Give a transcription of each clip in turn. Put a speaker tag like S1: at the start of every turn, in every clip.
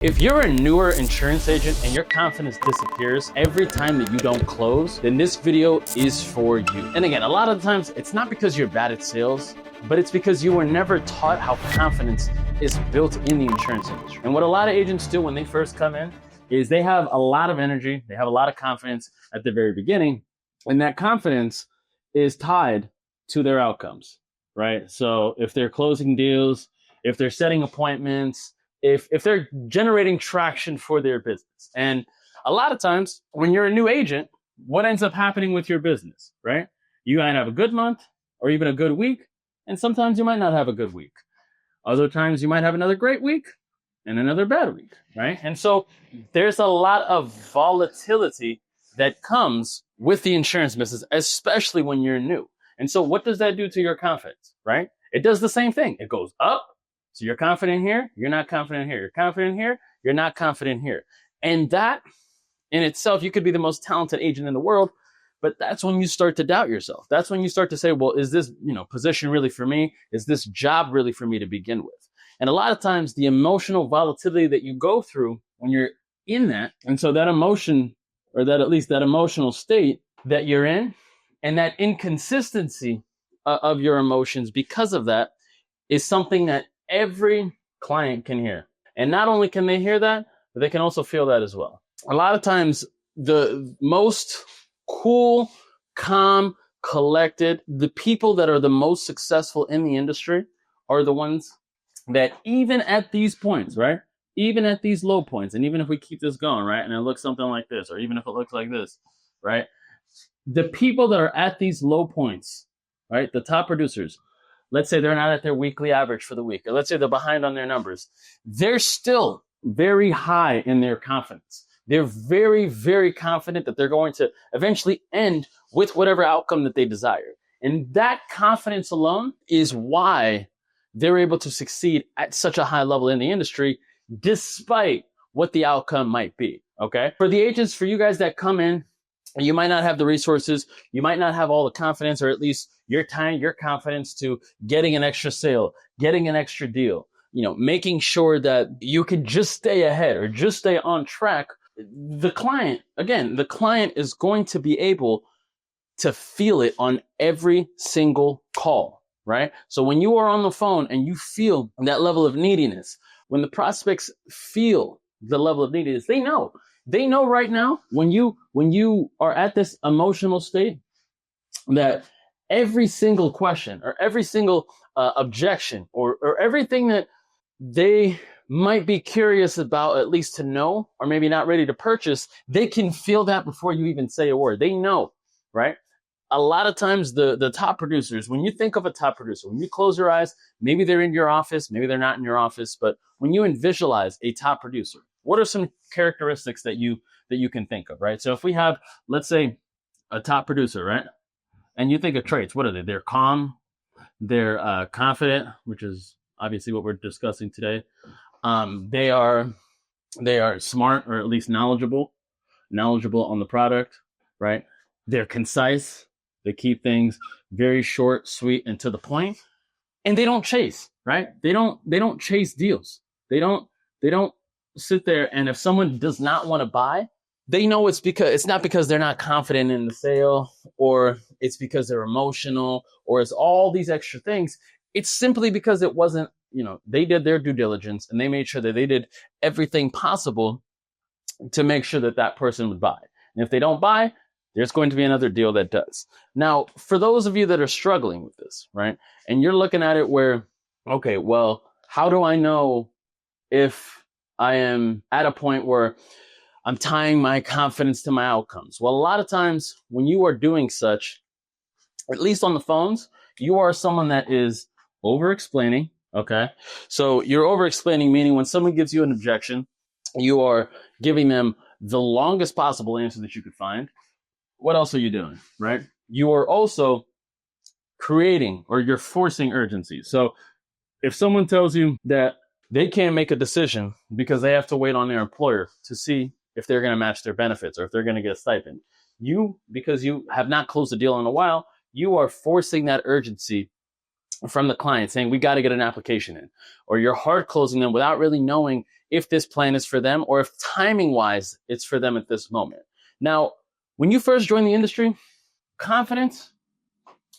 S1: If you're a newer insurance agent and your confidence disappears every time that you don't close, then this video is for you. And again, a lot of the times it's not because you're bad at sales, but it's because you were never taught how confidence is built in the insurance industry. And what a lot of agents do when they first come in is they have a lot of energy, they have a lot of confidence at the very beginning, and that confidence is tied to their outcomes, right? So if they're closing deals, if they're setting appointments, if they're generating traction for their business. And a lot of times when you're a new agent, what ends up happening with your business, right? You might have a good month or even a good week, and sometimes you might not have a good week. Other times you might have another great week and another bad week, right? And so there's a lot of volatility that comes with the insurance business, especially when you're new. And so what does that do to your confidence, right? It does the same thing. It goes up. So you're confident here, you're not confident here. You're confident here, you're not confident here. And that in itself, you could be the most talented agent in the world, but that's when you start to doubt yourself. That's when you start to say, well, is this, position really for me? Is this job really for me to begin with? And a lot of times the emotional volatility that you go through when you're in that, and so that emotion, or that at least that emotional state that you're in, and that inconsistency of your emotions because of that is something that every client can hear. And not only can they hear that, but they can also feel that as well. A lot of times, the most cool, calm, collected, the people that are the most successful in the industry are the ones that even at these points, right? Even at these low points, and even if we keep this going, right? And it looks something like this, or even if it looks like this, right? The people that are at these low points, right? The top producers, let's say they're not at their weekly average for the week, or let's say they're behind on their numbers. They're still very high in their confidence. They're very, very confident that they're going to eventually end with whatever outcome that they desire. And that confidence alone is why they're able to succeed at such a high level in the industry, despite what the outcome might be, okay? For the agents, for you guys that come in, you might not have the resources, you might not have all the confidence, or at least you're tying your confidence to getting an extra sale, getting an extra deal, making sure that you can just stay ahead or just stay on track. The client is going to be able to feel it on every single call, right? So when you are on the phone and you feel that level of neediness, when the prospects feel the level of neediness, they know right now when you are at this emotional state that every single question or every single objection or everything that they might be curious about, at least to know, or maybe not ready to purchase, they can feel that before you even say a word. They know, right? A lot of times the top producers, when you think of a top producer, when you close your eyes, maybe they're in your office, maybe they're not in your office, but when you visualize a top producer, what are some characteristics that you can think of, right? So if we have, let's say, a top producer, right? And you think of traits, what are they? They're calm, they're confident, which is obviously what we're discussing today. They are smart, or at least knowledgeable on the product, right? They're concise. They keep things very short, sweet, and to the point. And they don't chase, right? They don't chase deals. They don't sit there, and if someone does not want to buy, they know it's not because they're not confident in the sale, or it's because they're emotional, or it's all these extra things. It's simply because it wasn't, they did their due diligence and they made sure that they did everything possible to make sure that person would buy. And if they don't buy, there's going to be another deal that does. Now, for those of you that are struggling with this, right? And you're looking at it where, okay, well, how do I know if I am at a point where I'm tying my confidence to my outcomes? Well, a lot of times when you are doing such, at least on the phones, you are someone that is over-explaining, okay? So you're over-explaining, meaning when someone gives you an objection, you are giving them the longest possible answer that you could find. What else are you doing, right? You are also creating, or you're forcing urgency. So if someone tells you that they can't make a decision because they have to wait on their employer to see if they're going to match their benefits or if they're going to get a stipend, because you have not closed a deal in a while, you are forcing that urgency from the client, saying, we got to get an application in, or you're hard closing them without really knowing if this plan is for them or if timing wise it's for them at this moment. Now, when you first join the industry, confidence,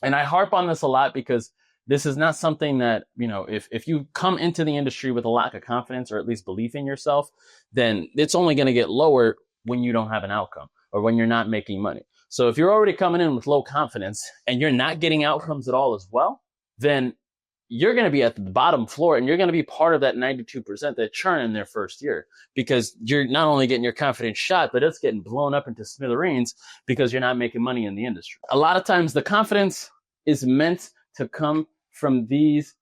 S1: and I harp on this a lot because this is not something that, if you come into the industry with a lack of confidence or at least belief in yourself, then it's only going to get lower when you don't have an outcome or when you're not making money. So if you're already coming in with low confidence and you're not getting outcomes at all as well, then you're going to be at the bottom floor and you're going to be part of that 92% that churn in their first year, because you're not only getting your confidence shot, but it's getting blown up into smithereens because you're not making money in the industry. A lot of times the confidence is meant to come from these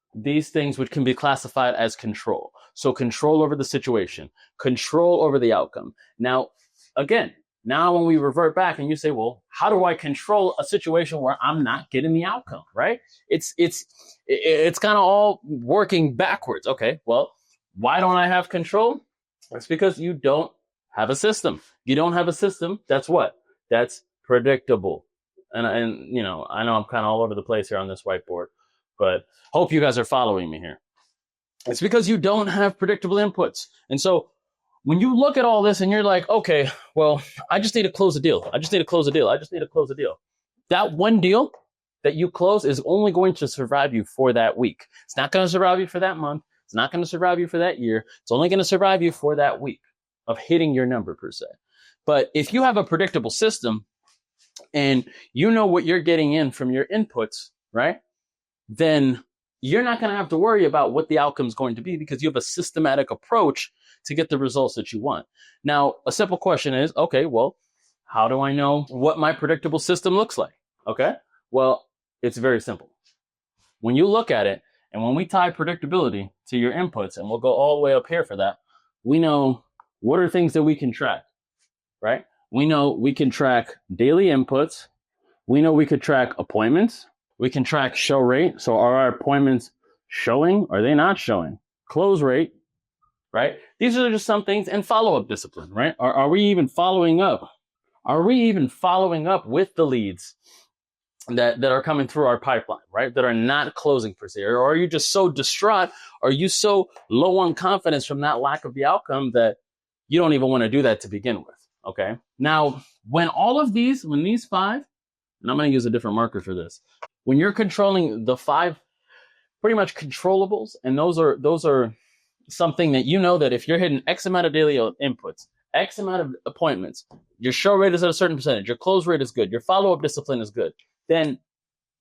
S1: things, which can be classified as control. So control over the situation, control over the outcome. Now, again, when we revert back and you say, well, how do I control a situation where I'm not getting the outcome, right? It's kind of all working backwards. Okay, well, why don't I have control? It's because you don't have a system. You don't have a system. That's what? That's predictable. And I know I'm kind of all over the place here on this whiteboard, but hope you guys are following me here. It's because you don't have predictable inputs. And so when you look at all this and you're like, okay, well, I just need to close a deal. I just need to close a deal. I just need to close a deal. That one deal that you close is only going to survive you for that week. It's not going to survive you for that month. It's not going to survive you for that year. It's only going to survive you for that week of hitting your number per se. But if you have a predictable system and you know what you're getting in from your inputs, right? Then you're not going to have to worry about what the outcome is going to be because you have a systematic approach to get the results that you want. Now, a simple question is, okay, well, how do I know what my predictable system looks like? Okay, well, it's very simple. When you look at it, and when we tie predictability to your inputs, and we'll go all the way up here for that, we know what are things that we can track, right? We know we can track daily inputs. We know we could track appointments. We can track show rate. So are our appointments showing? Are they not showing? Close rate, right? These are just some things. And follow-up discipline, right? Are we even following up? Are we even following up with the leads that are coming through our pipeline, right? That are not closing per se? Or are you just so distraught? Are you so low on confidence from that lack of the outcome that you don't even want to do that to begin with? Okay. Now, when these five, and I'm going to use a different marker for this, when you're controlling the five pretty much controllables, and those are something that you know that if you're hitting X amount of daily inputs, X amount of appointments, your show rate is at a certain percentage, your close rate is good, your follow-up discipline is good, then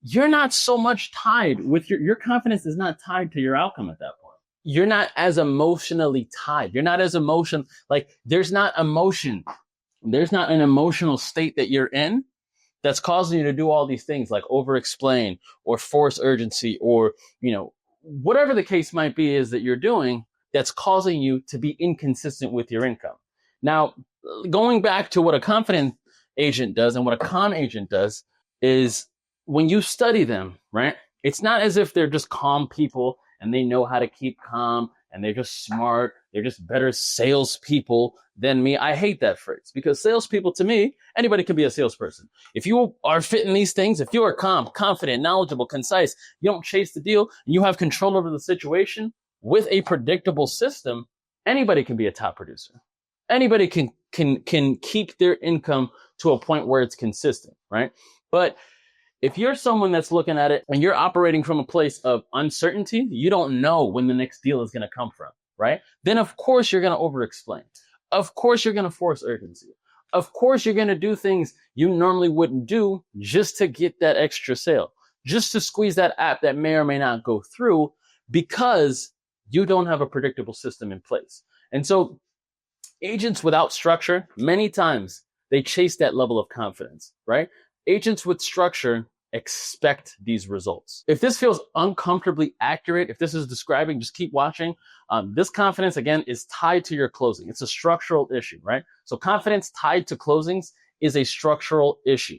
S1: you're not so much tied with your confidence is not tied to your outcome at that point. You're not as emotionally tied. You're not as there's not emotion. There's not an emotional state that you're in that's causing you to do all these things like over-explain or force urgency or, whatever the case might be is that you're doing that's causing you to be inconsistent with your income. Now, going back to what a confident agent does and what a calm agent does is when you study them, right? It's not as if they're just calm people and they know how to keep calm and they're just smart. They're just better salespeople than me. I hate that phrase because salespeople, to me, anybody can be a salesperson. If you are fitting these things, if you are calm, confident, knowledgeable, concise, you don't chase the deal, and you have control over the situation with a predictable system, anybody can be a top producer. Anybody can keep their income to a point where it's consistent, right? But if you're someone that's looking at it and you're operating from a place of uncertainty, you don't know when the next deal is going to come from, right? Then of course you're going to over-explain. Of course you're going to force urgency. Of course you're going to do things you normally wouldn't do just to get that extra sale, just to squeeze that app that may or may not go through because you don't have a predictable system in place. And so agents without structure, many times they chase that level of confidence, right? Agents with structure expect these results. If this feels uncomfortably accurate, if this is describing, just keep watching. This confidence, again, is tied to your closing. It's a structural issue, right? So confidence tied to closings is a structural issue.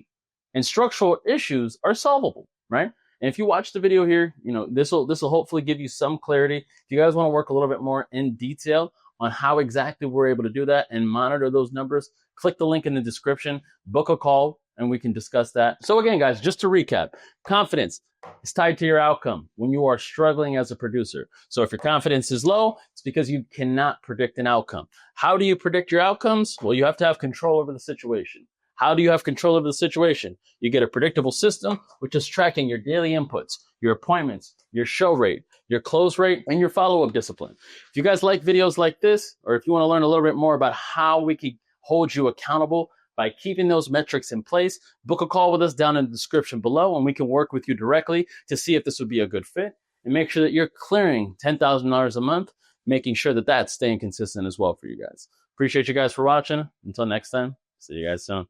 S1: And structural issues are solvable, right? And if you watch the video here, this will hopefully give you some clarity. If you guys want to work a little bit more in detail on how exactly we're able to do that and monitor those numbers, click the link in the description, book a call, and we can discuss that. So again, guys, just to recap, confidence, is tied to your outcome when you are struggling as a producer. So if your confidence is low, it's because you cannot predict an outcome. How do you predict your outcomes? Well, you have to have control over the situation. How do you have control over the situation? You get a predictable system, which is tracking your daily inputs, your appointments, your show rate, your close rate, and your follow-up discipline. If you guys like videos like this, or if you want to learn a little bit more about how we can hold you accountable by keeping those metrics in place, book a call with us down in the description below, and we can work with you directly to see if this would be a good fit and make sure that you're clearing $10,000 a month, making sure that that's staying consistent as well for you guys. Appreciate you guys for watching. Until next time, see you guys soon.